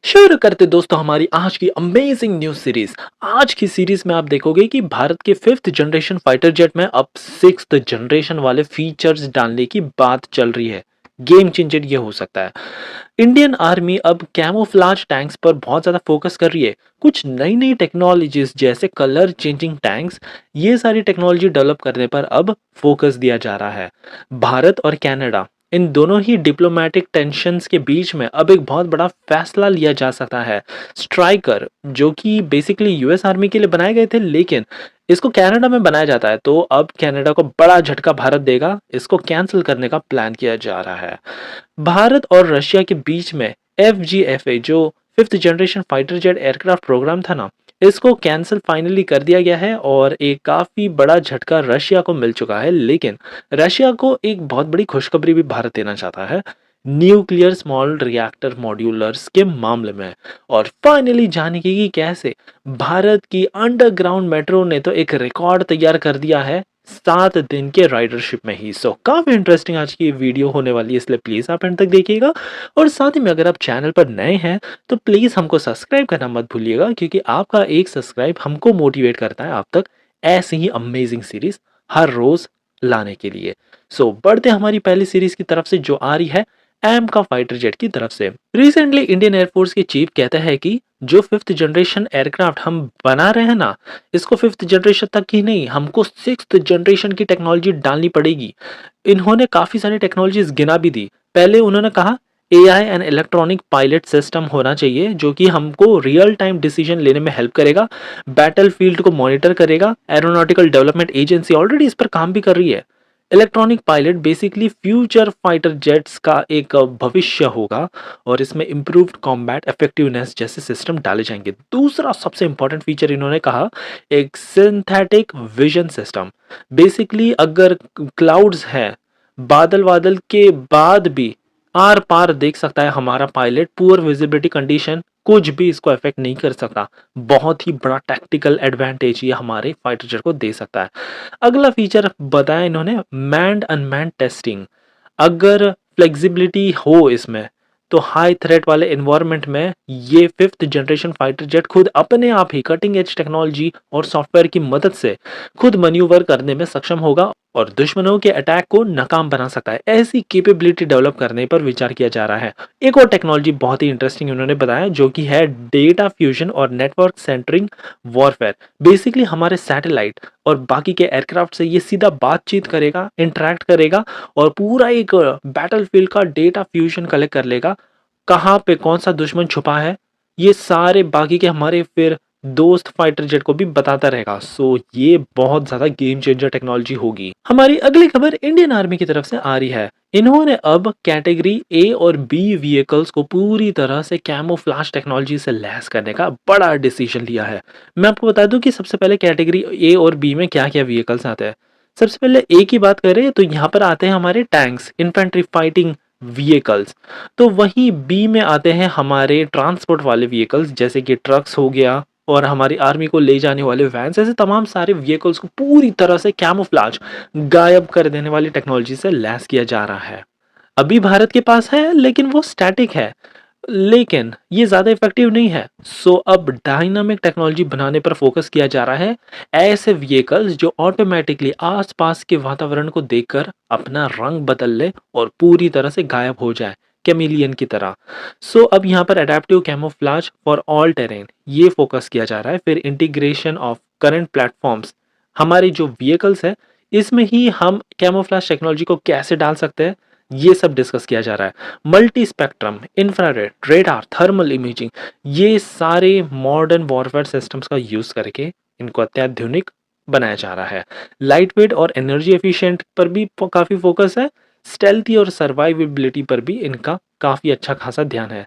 शुरू करते दोस्तों हमारी आज की अमेजिंग न्यूज सीरीज। आज की सीरीज में आप देखोगे कि भारत के 5th जनरेशन फाइटर जेट में अब 6th जनरेशन वाले फीचर्स डालने की बात चल रही है। गेम चेंजर ये हो सकता है। इंडियन आर्मी अब कैमोफ्लाज टैंक्स पर बहुत ज्यादा फोकस कर रही है। कुछ नई नई टेक्नोलॉजीज जैसे कलर चेंजिंग टैंक्स, ये सारी टेक्नोलॉजी डेवलप करने पर अब फोकस दिया जा रहा है। भारत और कनाडा, इन दोनों ही डिप्लोमेटिक टेंशन्स के बीच में अब एक बहुत बड़ा फैसला लिया जा सकता है। स्ट्राइकर, जो कि बेसिकली यूएस आर्मी के लिए बनाए गए थे, लेकिन इसको कनाडा में बनाया जाता है, तो अब कनाडा को बड़ा झटका भारत देगा। इसको कैंसिल करने का प्लान किया जा रहा है। भारत और रशिया के बीच में FGFA, जो 5th generation fighter jet aircraft programme था ना, इसको कैंसिल फाइनली कर दिया गया है और एक काफी बड़ा झटका रशिया को मिल चुका है। लेकिन रशिया को एक बहुत बड़ी खुशखबरी भी भारत देना चाहता है न्यूक्लियर स्मॉल रिएक्टर मॉड्यूलर्स के मामले में। और फाइनली जानेंगे कि कैसे भारत की अंडरग्राउंड मेट्रो ने तो एक रिकॉर्ड तैयार कर दिया है 7 दिन के राइडरशिप में ही। सो काफी इंटरेस्टिंग आज की वीडियो होने वाली है, इसलिए प्लीज आप एंड तक देखिएगा। और साथ ही में अगर आप चैनल पर नए हैं तो प्लीज हमको सब्सक्राइब करना मत भूलिएगा, क्योंकि आपका एक सब्सक्राइब हमको मोटिवेट करता है आप तक ऐसी ही अमेजिंग सीरीज हर रोज लाने के लिए। सो बढ़ते हमारी पहली सीरीज की तरफ से, जो आ रही है एम का फाइटर जेट की तरफ से। रिसेंटली इंडियन एयरफोर्स के चीफ कहते हैं कि जो 5th जनरेशन एयरक्राफ्ट हम बना रहे हैं ना, इसको 5th जनरेशन तक ही नहीं, हमको 6th जनरेशन की टेक्नोलॉजी डालनी पड़ेगी। इन्होंने काफी सारी टेक्नोलॉजीज गिना भी दी। पहले उन्होंने कहा AI and electronic pilot system होना चाहिए, जो कि हमको रियल टाइम डिसीजन लेने में हेल्प करेगा, बैटल फील्ड को मॉनिटर करेगा। एरोनॉटिकल डेवलपमेंट एजेंसी ऑलरेडी इस पर काम भी कर रही है। Electronic pilot basically future fighter jets का एक भविष्य होगा और इसमें इम्प्रूव्ड कॉम्बैट इफेक्टिवनेस जैसे सिस्टम डाले जाएंगे। दूसरा सबसे इंपॉर्टेंट फीचर इन्होंने कहा एक सिंथेटिक विजन सिस्टम। बेसिकली अगर क्लाउड्स है, बादल बादल के बाद भी आर पार देख सकता है हमारा पायलट। पुअर विजिबिलिटी कंडीशन कुछ भी इसको अफेक्ट नहीं कर सकता। बहुत ही बड़ा टैक्टिकल एडवांटेज ये हमारे फाइटर जेट को दे सकता है। अगला फीचर बताया इन्होंने मैन्ड अनमैन्ड टेस्टिंग। अगर फ्लेक्सिबिलिटी हो इसमें, तो हाई थ्रेट वाले एनवायरनमेंट में ये 5th जनरेशन फाइटर जेट खुद अपने आप ही कटिंग एज टेक्नोलॉजी और सॉफ्टवेयर की मदद से खुद मैन्यूवर करने में सक्षम होगा और दुश्मनों के अटैक को नाकाम बना सकता है। ऐसी कैपेबिलिटी डेवलप करने पर विचार किया जा रहा है। एक और टेक्नोलॉजी बहुत ही इंटरेस्टिंग उन्होंने बताया, जो कि है डेटा फ्यूजन और नेटवर्क सेंटरिंग वॉरफेयर। बेसिकली हमारे सैटेलाइट और बाकी के एयरक्राफ्ट से ये सीधा बातचीत करेगा, इंटरेक्ट करेगा और पूरा एक बैटलफील्ड का डेटा फ्यूजन कलेक्ट कर लेगा। कहाँ पे कौन सा दुश्मन छुपा है, ये सारे बाकी के हमारे फिर दोस्त फाइटर जेट को भी बताता रहेगा। सो ये बहुत ज्यादा गेम चेंजर टेक्नोलॉजी होगी। हमारी अगली खबर इंडियन आर्मी की तरफ से आ रही है। इन्होंने अब कैटेगरी A और B व्हीकल्स को पूरी तरह से कैमोफ्लेज टेक्नोलॉजी से लैस करने का बड़ा डिसीजन लिया है। मैं आपको बता दूं कि सबसे पहले कैटेगरी A और B में क्या क्या व्हीकल्स आते हैं। सबसे पहले A की बात करें तो यहाँ पर आते हैं हमारे टैंक्स, इन्फेंट्री फाइटिंग व्हीकल्स। तो वहीं बी में आते हैं हमारे ट्रांसपोर्ट वाले व्हीकल्स, जैसे कि ट्रक्स हो गया और हमारी आर्मी को ले जाने वाले वैन्स। ऐसे तमाम सारे व्हीकल्स को पूरी तरह से कैमोफ्लेज, गायब कर देने वाली टेक्नोलॉजी से लैस किया जा रहा है। अभी भारत के पास है, लेकिन वो स्टैटिक है, लेकिन ये ज्यादा इफेक्टिव नहीं है। सो अब डायनामिक टेक्नोलॉजी बनाने पर फोकस किया जा रहा है। ऐसे व्हीकल्स जो ऑटोमेटिकली आसपास के वातावरण को देखकर अपना रंग बदल ले और पूरी तरह से गायब हो जाए, कैमिलियन की तरह। सो अब यहाँ पर adaptive camouflage for all terrain ये फोकस किया जा रहा है। फिर इंटीग्रेशन ऑफ करंट प्लेटफॉर्म्स, हमारी जो व्हीकल्स है इसमें ही हम कैमोफ्लेज टेक्नोलॉजी को कैसे डाल सकते हैं, ये सब डिस्कस किया जा रहा है। Multi spectrum, infrared, radar, thermal imaging, ये सारे मॉडर्न वॉरफेयर सिस्टम्स का यूज करके इनको अत्याधुनिक बनाया जा रहा है। लाइट वेट और एनर्जी एफिशिएंट पर भी काफी फोकस है। स्टेल्थी और सर्वाइवेबिलिटी पर भी इनका काफी अच्छा खासा ध्यान है।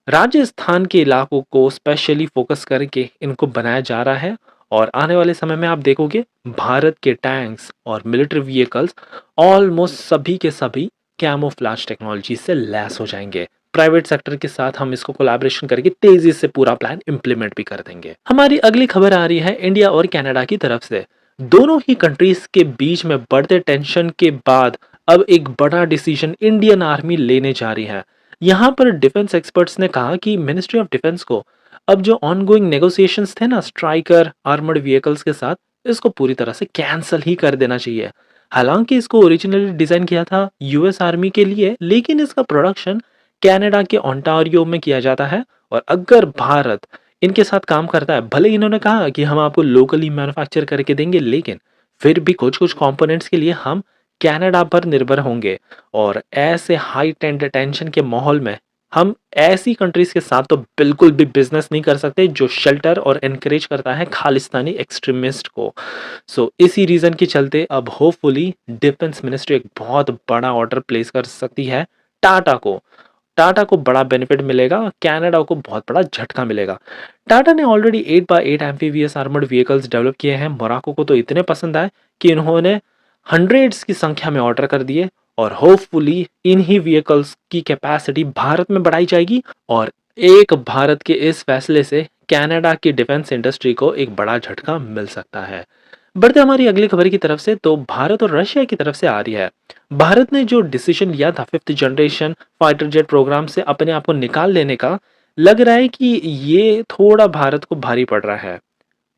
राजस्थान के इलाकों को स्पेशली फोकस करके इनको बनाया जा रहा है और आने वाले समय में आप देखोगे भारत के टैंक्स और मिलिट्री व्हीकल्स ऑलमोस्ट सभी के सभी कैमोफ्लेज टेक्नोलॉजी से लैस हो जाएंगे। प्राइवेट सेक्टर के साथ हम इसको कोलैबोरेशन करके तेजी से पूरा प्लान इंप्लीमेंट भी कर देंगे। हमारी अगली खबर आ रही है इंडिया और कनाडा की तरफ से। दोनों ही कंट्रीज के बीच में बढ़ते टेंशन के बाद अब एक बड़ा डिसीजन इंडियन आर्मी लेने जा रही है। यहाँ पर डिफेंस एक्सपर्ट्स ने कहा कि मिनिस्ट्री ऑफ डिफेंस को अब जो ऑनगोइंग नेगोशिएशंस थे ना स्ट्राइकर आर्मर्ड व्हीकल्स के साथ, इसको पूरी तरह से कैंसल ही कर देना चाहिए। हालांकि इसको ओरिजिनली डिजाइन किया था यूएस आर्मी के लिए, लेकिन इसका प्रोडक्शन कनाडा के ओंटारियो में किया जाता है। और अगर भारत इनके साथ काम करता है, भले ही इन्होंने कहा कि हम आपको लोकली मैन्युफैक्चर करके देंगे, लेकिन फिर भी कुछ कुछ कंपोनेंट्स के लिए हम कनाडा पर निर्भर होंगे। और ऐसे हाई टेंशन के माहौल में हम ऐसी कंट्रीज के साथ तो बिल्कुल भी बिजनेस नहीं कर सकते जो शेल्टर और एनकरेज करता है खालिस्तानी एक्सट्रीमिस्ट को। सो इसी रीजन के चलते अब होपफुली डिफेंस मिनिस्ट्री एक बहुत बड़ा ऑर्डर प्लेस कर सकती है टाटा को। टाटा को बड़ा बेनिफिट मिलेगा, कनाडा को बहुत बड़ा झटका मिलेगा। टाटा ने already 8x8 amphibious armoured vehicles develop किए हैं। मोराको को तो इतने पसंद आए कि इन्होंने हंड्रेड्स की संख्या में ऑर्डर कर दिए। और होपफुली इन्हीं व्हीकल्स की कैपेसिटी भारत में बढ़ाई जाएगी। और एक भारत के इस फैसले से कनाडा की डिफेंस इंडस्ट्री को एक बड़ा झटका मिल सकता है। बढ़ते हमारी अगली खबर की तरफ से, तो भारत और रशिया की तरफ से आ रही है। भारत ने जो डिसीजन लिया था 5th generation fighter jet programme से अपने आप को निकाल लेने का, लग रहा है कि ये थोड़ा भारत को भारी पड़ रहा है।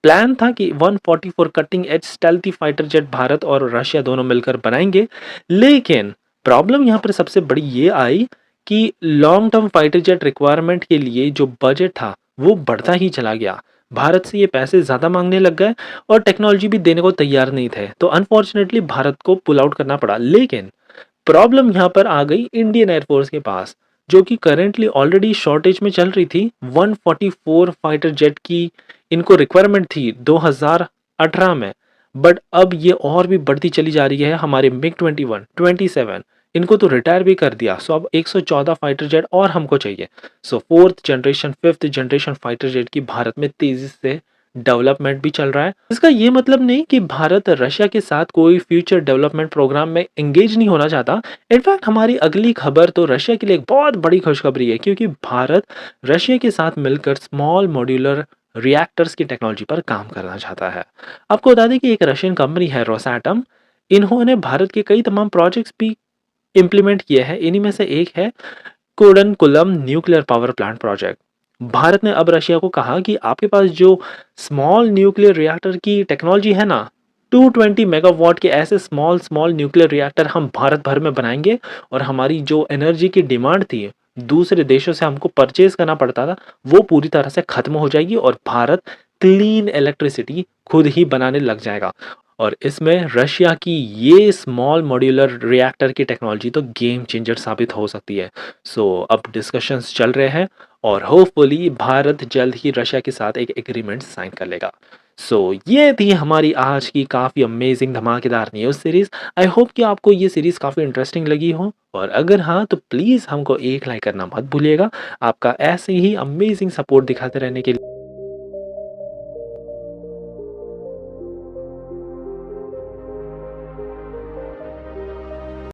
प्लान था कि 144 cutting edge stealthy fighter jet Bharat और रशिया दोनों मिलकर बनाएंगे, लेकिन प्रॉब्लम यहाँ पर सबसे बड़ी ये आई कि long term fighter jet requirement के लिए जो बजट था वो बढ़ता ही चला गया। भारत से ये पैसे ज़्यादा मांगने लग गए और टेक्नोलॉजी भी देने को तैयार नहीं थे, तो अनफॉर्चुनेटली भारत को पुल आउट करना पड़ा। लेकिन प्रॉब्लम यहाँ पर आ गई इंडियन एयरफोर्स के पास, जो कि करेंटली ऑलरेडी शॉर्टेज में चल रही थी। 144 फाइटर जेट की इनको रिक्वायरमेंट थी 2018 में, बट अब ये और भी बढ़ती चली जा रही है। हमारे मिग 21, 27 इनको तो रिटायर भी कर दिया। सो अब 114 फाइटर जेट और हमको चाहिए। सो 4th generation 5th generation fighter jet की भारत में तेजी से डेवलपमेंट भी चल रहा है। इसका ये मतलब नहीं कि भारत रशिया के साथ कोई फ्यूचर डेवलपमेंट प्रोग्राम में एंगेज नहीं होना चाहता। इनफैक्ट हमारी अगली खबर तो रशिया के लिए एक बहुत बड़ी खुशखबरी है, क्योंकि भारत रशिया के साथ मिलकर स्मॉल मॉड्यूलर रिएक्टर्स की टेक्नोलॉजी पर काम करना चाहता है। आपको बता दें कि एक रशियन कंपनी है रोसैटम, इन्होंने भारत के कई तमाम प्रोजेक्ट्स भी इम्प्लीमेंट किए हैं। इन्हीं में से एक है Kudankulam nuclear power plant project. Bharat ने अब रशिया को कहा कि आपके पास जो स्मॉल न्यूक्लियर रिएक्टर की टेक्नोलॉजी है ना, 220 मेगावाट के ऐसे स्मॉल स्मॉल न्यूक्लियर रिएक्टर हम भारत भर में बनाएंगे। और हमारी जो एनर्जी की डिमांड थी, दूसरे देशों से हमको परचेज करना पड़ता था, वो पूरी तरह से खत्म हो जाएगी और भारत क्लीन इलेक्ट्रिसिटी खुद ही बनाने लग जाएगा। और इसमें रशिया की ये स्मॉल मॉड्यूलर रिएक्टर की टेक्नोलॉजी तो गेम चेंजर साबित हो सकती है। सो अब डिस्कशंस चल रहे हैं और होपफुली भारत जल्द ही रशिया के साथ एक एग्रीमेंट साइन कर लेगा। सो ये थी हमारी आज की काफ़ी अमेजिंग धमाकेदार न्यूज़ सीरीज़। आई होप कि आपको ये सीरीज़ काफ़ी इंटरेस्टिंग लगी हो, और अगर हाँ तो प्लीज़ हमको एक लाइक करना मत भूलिएगा। आपका ऐसे ही अमेजिंग सपोर्ट दिखाते रहने के लिए